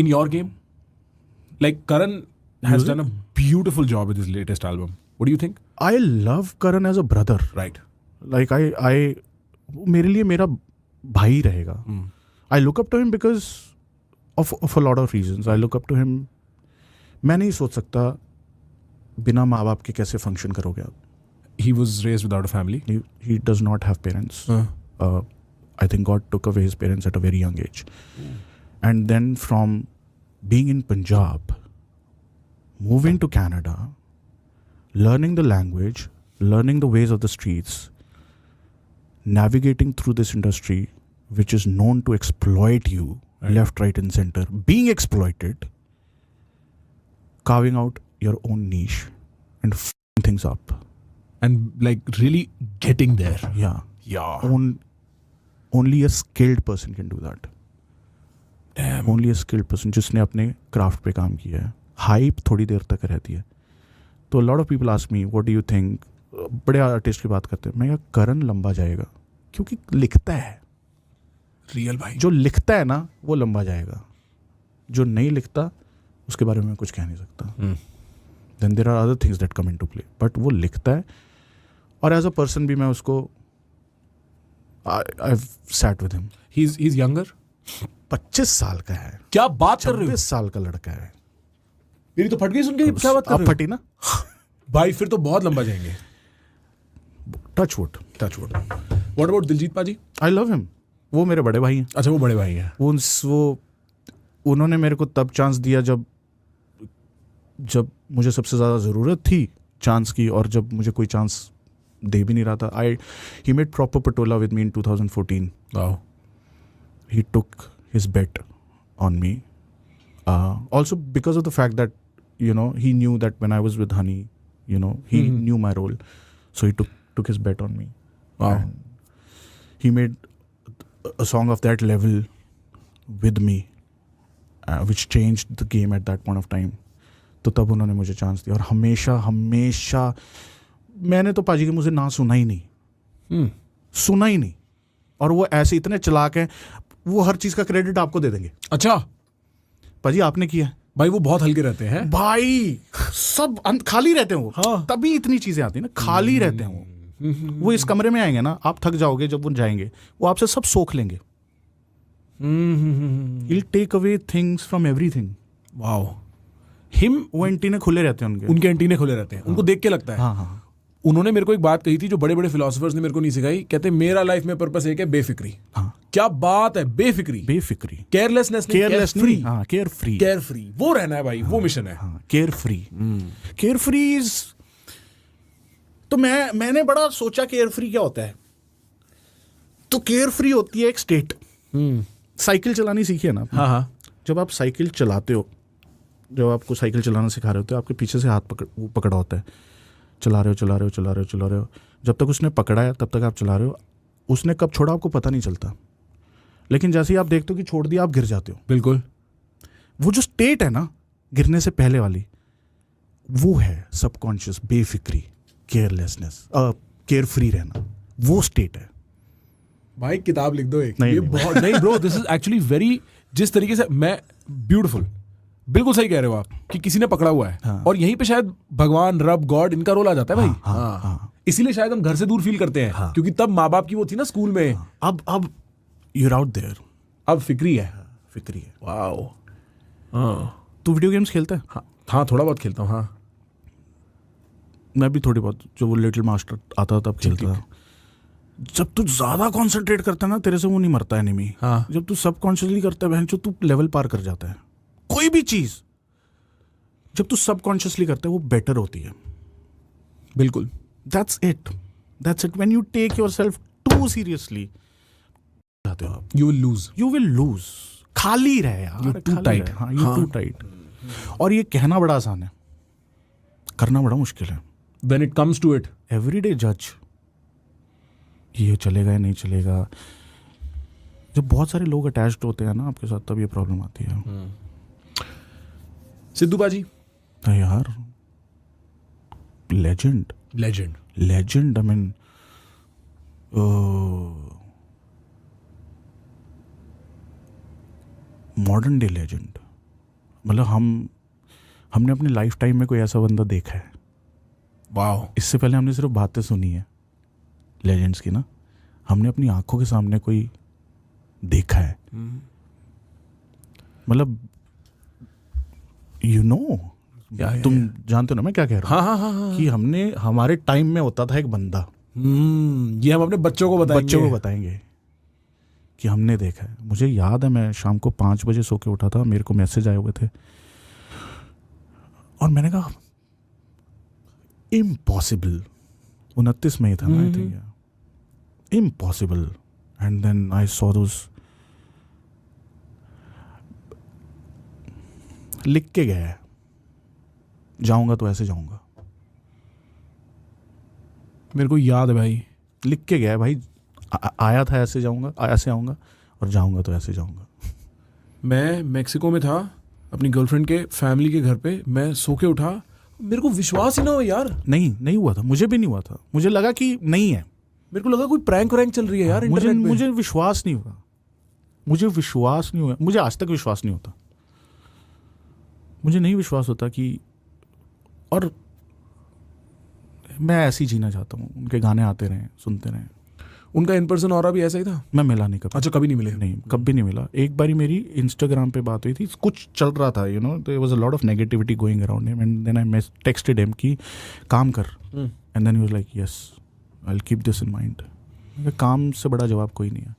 In your game? Like Karan has done a beautiful job with his latest album. What do you think? I love Karan as a brother. Right. Like I मेरे लिए मेरा भाई रहेगा. I look up to him because of a lot of reasons. I look up to him. मैं नहीं सोच सकता बिना माँ बाप के कैसे function करोगे आप. He was raised without a family. He does not have parents. I think God took away his parents at a very young age. And then from being in Punjab, moving to Canada, learning the language, learning the ways of the streets, navigating through this industry, which is known to exploit you, left, right, and center, being exploited, carving out your own niche and f***ing things up. And like really getting there. Yeah. Yeah. Only a skilled person can do that. Damn. Only a skilled person जिसने अपने craft पे काम किया है. Hype थोड़ी देर तक रहती है. तो lot of people ask me what do you think. बड़े आर्टिस्ट की बात करते हैं. मैं कहा करण लंबा जाएगा क्योंकि लिखता है. रियल भाई. जो लिखता है ना वो लंबा जाएगा. जो नहीं लिखता उसके बारे में मैं कुछ कह नहीं सकता. Then there are other things that come into play. But वो लिखता है और एज अ पर्सन भी मैं उसको I've sat with him. He's younger. 25 साल का है. क्या बात कर रहे हो? 26 साल का लड़का है. मेरी तो फट गई सुन के. क्या बात कर रहे हो? आप फटी ना भाई फिर तो बहुत लंबा जाएंगे. Touch wood. What about Diljit पाजी? I love him. वो मेरे बड़े भाई हैं. अच्छा वो बड़े भाई हैं. वो उन्होंने मेरे को तब चांस दिया जब मुझे सबसे ज़्यादा ज़रूरत थी चांस की, और जब मुझे कोई चांस दे भी नहीं रहा था. He made proper Patola with me in 2014. Wow. He took his bet on me. Also because of the fact that, you know, he knew that when I was with Honey, you know, he knew my role. So he took his bet on me. Wow. And he made a song of that level with me, which changed the game at that point of time. तो तब उन्होंने मुझे chance दिया. और हमेशा मैंने तो पाजी के मुझे ना सुना ही नहीं. और वो ऐसे इतने चालाक हैं, वो हर चीज़ का क्रेडिट आपको दे देंगे. अच्छा पाजी आपने किया है. भाई वो बहुत हल्के रहते हैं भाई. सब खाली रहते हैं वो. हाँ. तभी इतनी चीज़ें आती हैं ना. खाली रहते हैं वो इस कमरे में आएंगे ना, आप थक जाओगे जब वो जाएंगे, वो आपसे सब सोख लेंगे. He'll take away things from everything. Wow. वो एंटीने खुले रहते हैं उनके एंटीने खुले रहते हैं. उनको देख के लगता है. हाँ. उन्होंने मेरे को एक बात कही थी जो बड़े बड़े फिलोसोफर्स ने मेरे को नहीं सिखाई. कहते मेरा लाइफ में पर्पस एक है बेफिक्री. हाँ. क्या बात है. बेफिक्री. Careless free. हाँ, केयर फ्री. वो रहना है भाई. वो मिशन है. हाँ, केयर फ्री इज. तो मैंने बड़ा सोचा केयर फ्री क्या होता है. तो केयर फ्री होती है एक स्टेट. साइकिल चलानी सीखी है ना. हाँ. जब आप साइकिल चलाते हो, जब आपको साइकिल चलाना सिखा रहे होते हो, आपके पीछे से हाथ पकड़ा होता है. चला रहे हो. जब तक उसने पकड़ा है तब तक आप चला रहे हो. उसने कब छोड़ा आपको पता नहीं चलता. लेकिन जैसे ही आप देखते हो कि छोड़ दिया, आप गिर जाते हो. बिल्कुल. वो जो स्टेट है ना गिरने से पहले वाली, वो है सबकॉन्शियस बेफिक्री, केयरलेसनेस, केयर फ्री रहना. वो स्टेट है भाई. किताब लिख दो एक. नहीं, बहुत नहीं bro. This is actually very. जिस तरीके से मैं ब्यूटीफुल. बिल्कुल सही कह रहे हो आप कि किसी ने पकड़ा हुआ है. हाँ. और यहीं पे शायद भगवान, रब, गॉड इनका रोल आ जाता है भाई. हाँ. इसीलिए शायद हम घर से दूर फील करते हैं. हाँ. क्योंकि तब माँ बाप की वो थी ना स्कूल में. अब you're out there. अब फिक्री है. वाओ. हाँ. तू वीडियो गेम्स खेलता है? हाँ थोड़ा बहुत खेलता हूँ. हाँ मैं भी थोड़ी बहुत. जो वो लिटिल मास्टर आता था तब खेलता था. जब तू ज्यादा कॉन्सेंट्रेट करता है ना, तेरे से वो नहीं मरता एनिमी. हाँ. जब तू सबकॉन्शियसली करता है बहन, जो तू लेवल पार कर जाता है. कोई भी चीज जब तू सबकॉन्शियसली करता है वो बेटर होती है. बिल्कुल. That's it. When you take yourself too seriously, you will lose. खाली रहे यार. You're too tight. हाँ, you're too tight. और ये कहना बड़ा आसान है, करना बड़ा मुश्किल है. When it comes to it, everyday judge. ये चलेगा या नहीं चलेगा. जब बहुत सारे लोग अटैच्ड होते हैं ना आपके साथ, तब ये प्रॉब्लम आती है. सिद्धू बाजी यार, legend. I mean, modern day legend. मतलब हमने अपनी लाइफ टाइम में कोई ऐसा बंदा देखा है? वाओ। इससे पहले हमने सिर्फ बातें सुनी है लेजेंड्स की ना, हमने अपनी आंखों के सामने कोई देखा है। मतलब तुम जानते हो ना मैं क्या कह रहा हूँ? हाँ। कि हमने हमारे टाइम में होता था एक बंदा, ये हम अपने बच्चों को बताएंगे कि हमने देखा है। मुझे याद है मैं शाम को 5 बजे सो के उठा था, मेरे को मैसेज आए हुए थे और मैंने कहा इम्पॉसिबल। 29 में ही था ना I think, impossible. And then I saw those, लिख के गया है, जाऊंगा तो ऐसे जाऊंगा। मेरे को याद है भाई, लिख के गया है भाई, आया था ऐसे जाऊंगा, ऐसे आऊंगा, और जाऊंगा तो ऐसे जाऊंगा। मैं मेक्सिको में था अपनी गर्लफ्रेंड के फैमिली के घर पे, मैं सो के उठा, मेरे को विश्वास ही ना हो यार। नहीं हुआ था, मुझे भी नहीं हुआ था, मुझे लगा कि नहीं है, मेरे को लगा कोई प्रैंक चल रही है यार इंटरनेट पे। मुझे विश्वास नहीं हुआ, मुझे आज तक विश्वास नहीं होता, मुझे नहीं विश्वास होता कि, और मैं ऐसे ही जीना चाहता हूँ, उनके गाने आते रहें, सुनते रहें। उनका इन पर्सन और भी ऐसा ही था? मैं मिला नहीं कभी। अच्छा, कभी नहीं मिले? नहीं, कभी नहीं मिला। एक बारी मेरी इंस्टाग्राम पे बात हुई थी, कुछ चल रहा था, there was a lot of negativity going around him, and then I texted him कि काम कर, and then he was like yes I will keep this in mind. काम से बड़ा जवाब कोई नहीं है।